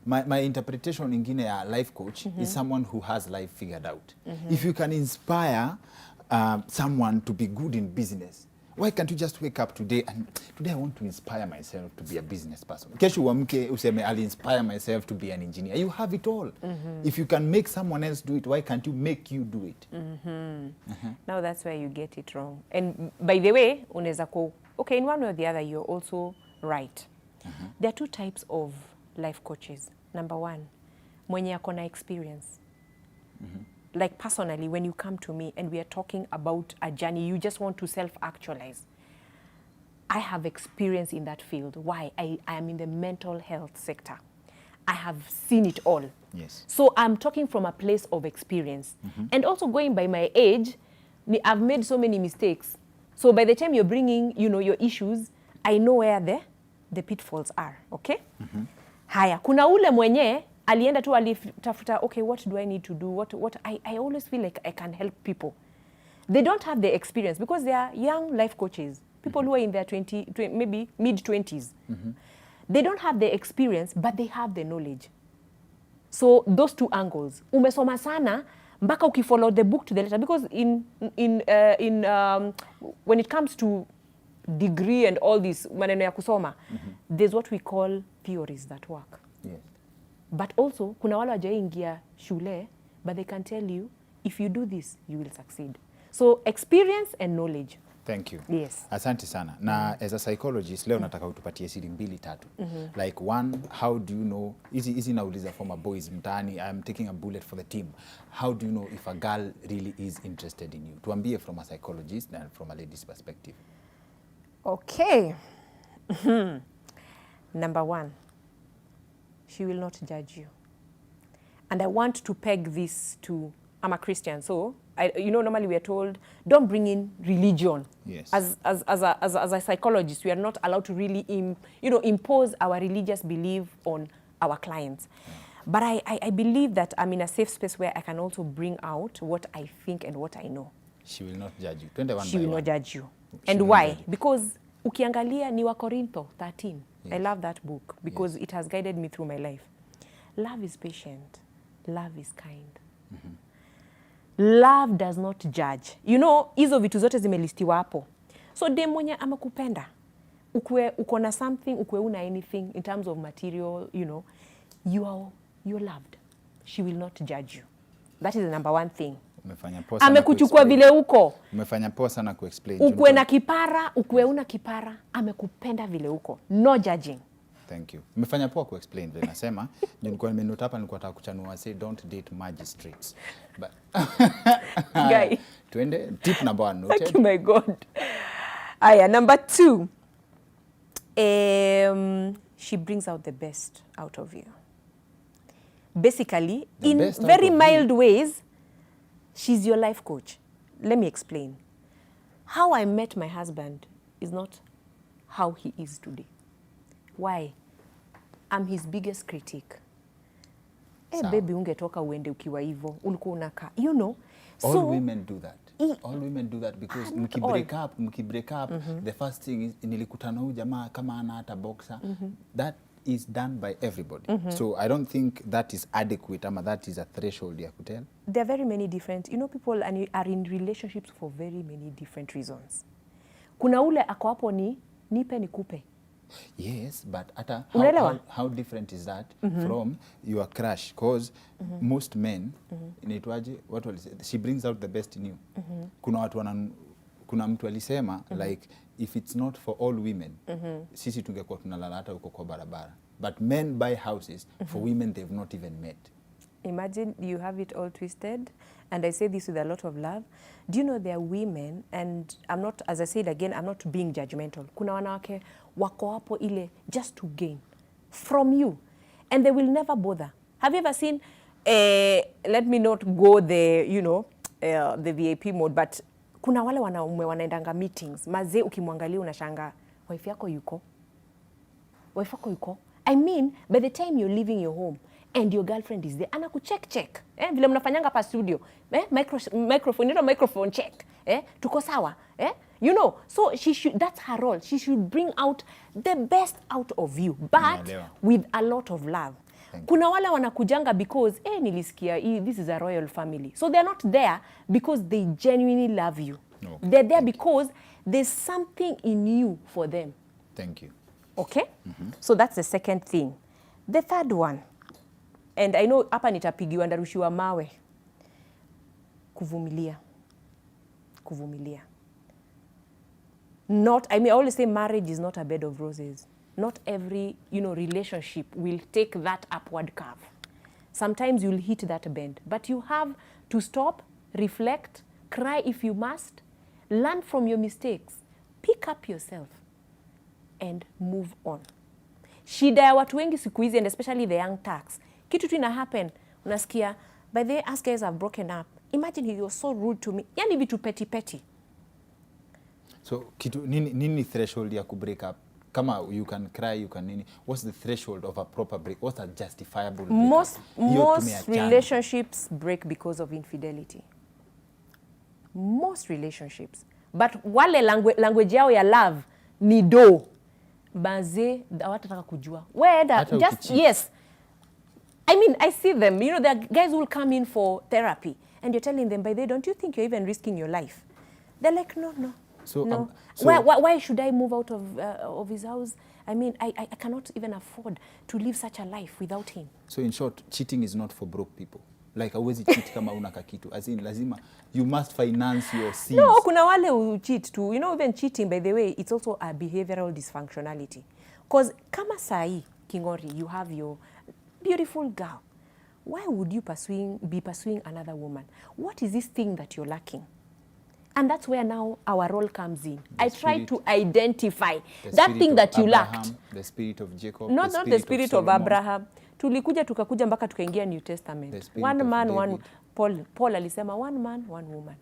my interpretation ingine ya life coach is someone who has life figured out. If you can inspire someone to be good in business, why can't you just wake up today and today I want to inspire myself to be a business person? Kesho uamke useme I'll inspire myself to be an engineer. You have it all. If you can make someone else do it, why can't you make you do it? Now that's where you get it wrong. And by the way, unaweza okay, in one way or the other, you're also right. There are two types of life coaches. Number one, mwenye akona experience. Like personally, when you come to me and we are talking about a journey, you just want to self-actualize. I have experience in that field. Why? I am in the mental health sector. I have seen it all. Yes. So I'm talking from a place of experience. And also going by my age, I've made so many mistakes. So by the time you're bringing, your issues, I know where the pitfalls are. Okay? Haya, kuna ule mwenye alienda tu alitafuta, okay, what do I need to do? What I always feel like I can help people. They don't have the experience because they are young life coaches, people who are in their maybe mid-20s. They don't have the experience, but they have the knowledge. So those two angles. Umesoma sana mpaka ukifollow the book to the letter, because when it comes to degree and all this maneno ya kusoma, there's what we call theories that work. Yes. But also, kuna wale wajaingia shule, but they can tell you, if you do this, you will succeed. So, experience and knowledge. Thank you. Yes. Asante sana. Na as a psychologist, leo nataka utupatie siri 2-3. Like one, how do you know, easy nauliza for my boys mtaani, I'm taking a bullet for the team. How do you know if a girl really is interested in you? Tuambie from a psychologist and from a lady's perspective. Okay. Number one, she will not judge you. And I want to peg this to, I'm a Christian, so normally we are told, don't bring in religion. Yes. As a psychologist, we are not allowed to really impose our religious belief on our clients. Yeah. But I believe that I'm in a safe space where I can also bring out what I think and what I know. She will not judge you. She will not judge you. And why? Because ukiangalia ni wa Korintho 13. Yes. I love that book because it has guided me through my life. Love is patient. Love is kind. Love does not judge. Hizo vitu zote zimelistiwa hapo. So dem mwenye amekupenda, uko na something, ukwe una anything in terms of material, you're loved. She will not judge you. That is the number one thing. Amekuchukua vile uko. Umefanya poa sana kuexplain. Ukwe na kipara, ukwe una kipara, amekupenda vile uko. No judging. Thank you. Umefanya poa kuexplain vile nasema. Nilikuwa nimenota hapa, nilikuwa nataka kuchanua, say don't date magistrates. But Guy. Tuende tip number 1 noted. Thank you, my God. Aya, number 2. She brings out the best out of you. Basically, in very mild ways, she's your life coach. Let me explain. How I met my husband is not how he is today. Why? I'm his biggest critic. Baby, ungetoka uende ukiwa hivyo. Ulikuwa unaka. All women do that. All women do that because mki break up, the first thing is nilikutana huyu jamaa kama ana hata boxer. That is done by everybody. So I don't think that is adequate, ama that is a threshold ya kutel. There are very many different, people are in relationships for very many different reasons. Kuna ule ako hapo ni nipe nikupe. Yes, but how different is that from your crush? Because most men, she brings out the best in you. Kuna mtu alisema, like, if it's not for all women, sisi tungekuwa tunalala hata huko kwa barabara. But men buy houses for women they've not even met. Imagine you have it all twisted. And I say this with a lot of love. Do you know there are women, and I'm not, as I said again, I'm not being judgmental. Kuna wanawake wako hapo ile just to gain from you. And they will never bother. Have you ever seen, let me not go the VIP mode, but kuna wale wanaume wanaendanga meetings. Mazee ukimwangalia unashanga, wife yako yuko? Wife yako yuko? I mean, by the time you're leaving your home, and your girlfriend is there, anakucheck. Vile mnafanyanga pa studio. Microphone check. Tuko sawa. So that's her role. She should bring out the best out of you, but with a lot of love. Kuna wale wanakujanga because nilisikia this is a royal family. So they're not there because they genuinely love you. Okay. They're there because there's something in you for them. Thank you. Okay? So that's the second thing. The third one, and I know hapa nitapigiwa ndarushiwa mawe. Kuvumilia. Kuvumilia. I always say marriage is not a bed of roses. Not every, relationship will take that upward curve. Sometimes you'll hit that bend, but you have to stop, reflect, cry if you must, learn from your mistakes, pick up yourself, and move on. Shida ya watu wengi siku hizi, and especially the young tax, kitu tu ina happen, unasikia, by the way, us guys have broken up. Imagine he was so rude to me. Yani vitu petty. So, kitu, nini threshold ya kubreak up? Kama you can cry, you can nini. What's the threshold of a proper break? What's a justifiable break? Most relationships break because of infidelity. Most relationships. But wale language yao ya love ni do. Baze, hawatataka kujua. Yes. I mean, I see them. There are guys who will come in for therapy. And you're telling them, by the way, don't you think you're even risking your life? They're like, no. So, no. Why should I move out of his house? I mean, I cannot even afford to live such a life without him. So in short, cheating is not for broke people. Like, hauwezi cheat kama una kakitu. As in, lazima, you must finance your sins. No, kuna wale who cheat too. Even cheating, by the way, it's also a behavioral dysfunctionality. Because kama sahi, Kingori, you have your beautiful girl. Why would you be pursuing another woman? What is this thing that you're lacking? And that's where now our role comes in. I try to identify that thing that you lacked. The spirit of Jacob. Not the spirit of Abraham. Tukakuja mpaka tukaingia New Testament. One man, one Paul alisema one man, one woman.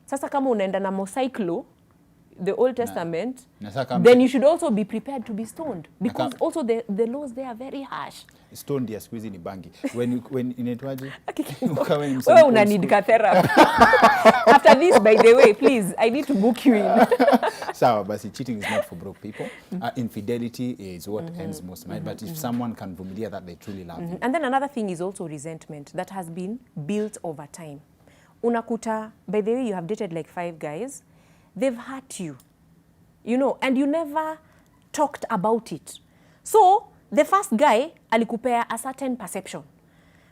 Sasa kama unaenda na mocyclo, the Old Testament, then you should also be prepared to be stoned. Because also the laws there are very harsh. Stoned ya squeezy ni bangi. When inaitwaje? Wewe una need therapy. After this, by the way, please, I need to book you in. Sawa, basi cheating is not for broke people. Infidelity is what ends most night. But if someone can vumilia that, they truly love you. And then another thing is also resentment that has been built over time. Unakuta, by the way, you have dated like 5 guys. They've hurt you, and you never talked about it. So the first guy alikupea a certain perception.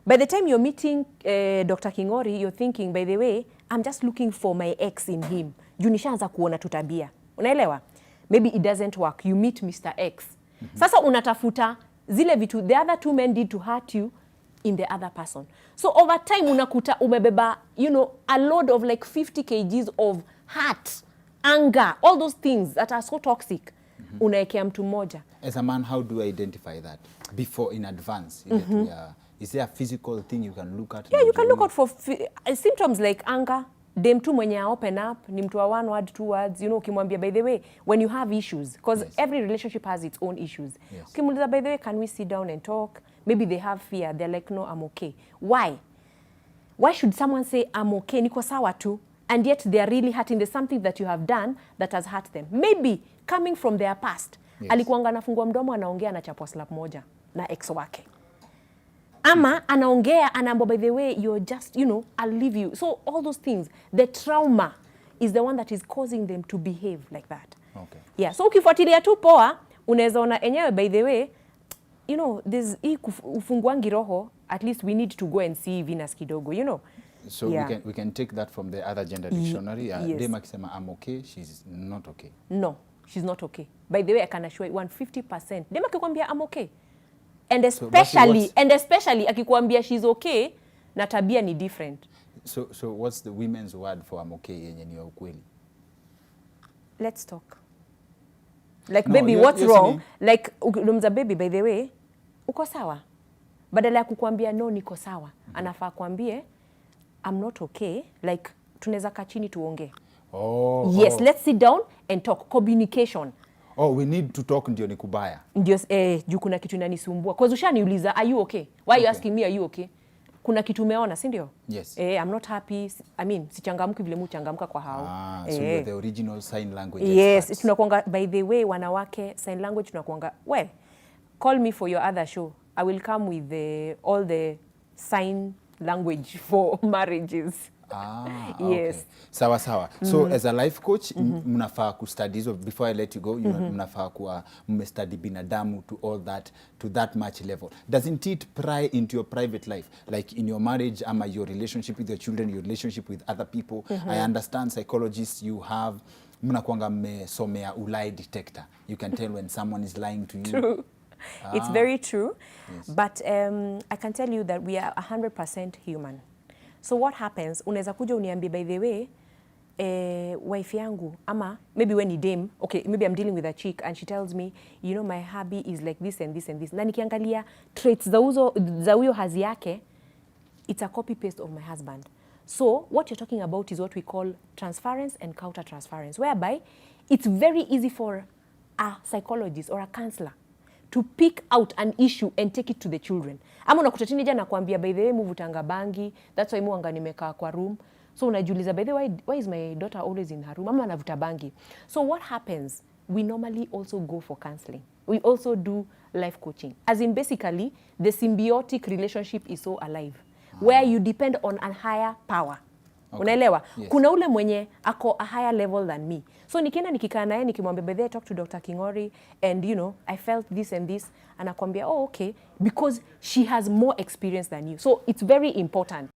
By the time you're meeting Dr. Kingori, you're thinking, by the way, I'm just looking for my ex in him. Nishaanza kuona tutabia. Unaelewa? Maybe it doesn't work. You meet Mr. X. Sasa unatafuta zile vitu the other 2 men did to hurt you in the other person. So over time unakuta umebeba, a load of like 50 kgs of hurt, anger, all those things that are so toxic. Unaekea mtu mmoja. As a man, how do I identify that before in advance? Is there a physical thing you can look at? Yeah, you can look out for symptoms like anger. Dem tu mwenye open up, ni mtu wa 1 word, 2 words, ukimwambia by the way, when you have issues, because every relationship has its own issues. Ukimuuliza by the way, can we sit down and talk? Maybe they have fear. They're like, no, I'm okay. Why? Why should someone say, I'm okay, niko sawa tu? And yet they are really hurting. There's something that you have done that has hurt them. Maybe coming from their past. Alikuanga anafungua mdomo anaongea anachapwa slap moja na ex wake. Ama anaongea anaambo, by the way, you're just, I'll leave you. So all those things, the trauma is the one that is causing them to behave like that. Okay. Yeah, so ukifuatilia tu poa, unaweza ona enyewe, by the way, there's ufunguangi roho, at least we need to go and see Venus kidogo, So we can take that from the other gender dictionary. Dem akisema I'm okay, she's not okay. No, she's not okay. By the way, I can assure you 150%. Dem akikwambia I'm okay. And especially akikwambia she's okay, na tabia ni different. So what's the women's word for I'm okay yenye ni ukweli? Let's talk. Like, no, baby, what's wrong? Like, unamza baby, by the way, uko sawa? Badala ya kukwambia no, niko sawa. Anafaa kwambie I'm not okay. Like, tunaweza kaa chini tuongee. Yes, let's sit down and talk. Communication. We need to talk ndio ni kubaya. Ndio juu kuna kitu inanisumbua. Kwa ushaniuliza, are you okay? Why are you asking me, are you okay? Kuna kitu umeona, si ndio? Yes. I'm not happy. I mean, sichangamki vile mchangamka kwa hao. So you're the original sign language experts. Yes, tunakuanga, by the way, wanawake sign language tunakuanga, well, call me for your other show. I will come with all the sign language for marriages. Yes. Okay. Sawa sawa. So as a life coach, mnafaa kustudy hizo, before I let you go, you know, mnafaa kuwa mmestudy binadamu to that much level. Doesn't it pry into your private life, like in your marriage, ama your relationship with your children, your relationship with other people? I understand psychologists, you have mnakuanga mmesomea lie detector. You can tell when someone is lying to you. True. It's very true. Yes. But I can tell you that we are 100% human. So what happens, unaweza kuja uniambie, by the way, wife yangu, ama maybe when you dame, okay, maybe I'm dealing with a chick and she tells me, you know, my hubby is like this and this and this. Na nikiangalia traits za huyo hazi yake, it's a copy paste of my husband. So what you're talking about is what we call transference and counter transference, whereby it's very easy for a psychologist or a counselor to pick out an issue and take it to the children. Ama unakuta teenager na kuambia, by the way, muvutanga bangi, that's why muanga nimekaa kwa room. So unajiuliza, by the way, why is my daughter always in her room? Ama anavuta bangi. So what happens? We normally also go for counseling. We also do life coaching. As in, basically, the symbiotic relationship is so alive, where you depend on a higher power. Okay. Unaelewa? Yes. Kuna ule mwenye ako a higher level than me. So nikienda nikikaa naye nikimwambia, by the way, I talked to Dr. Kingori and you know, I felt this and this, anakwambia, oh okay, because she has more experience than you. So it's very important.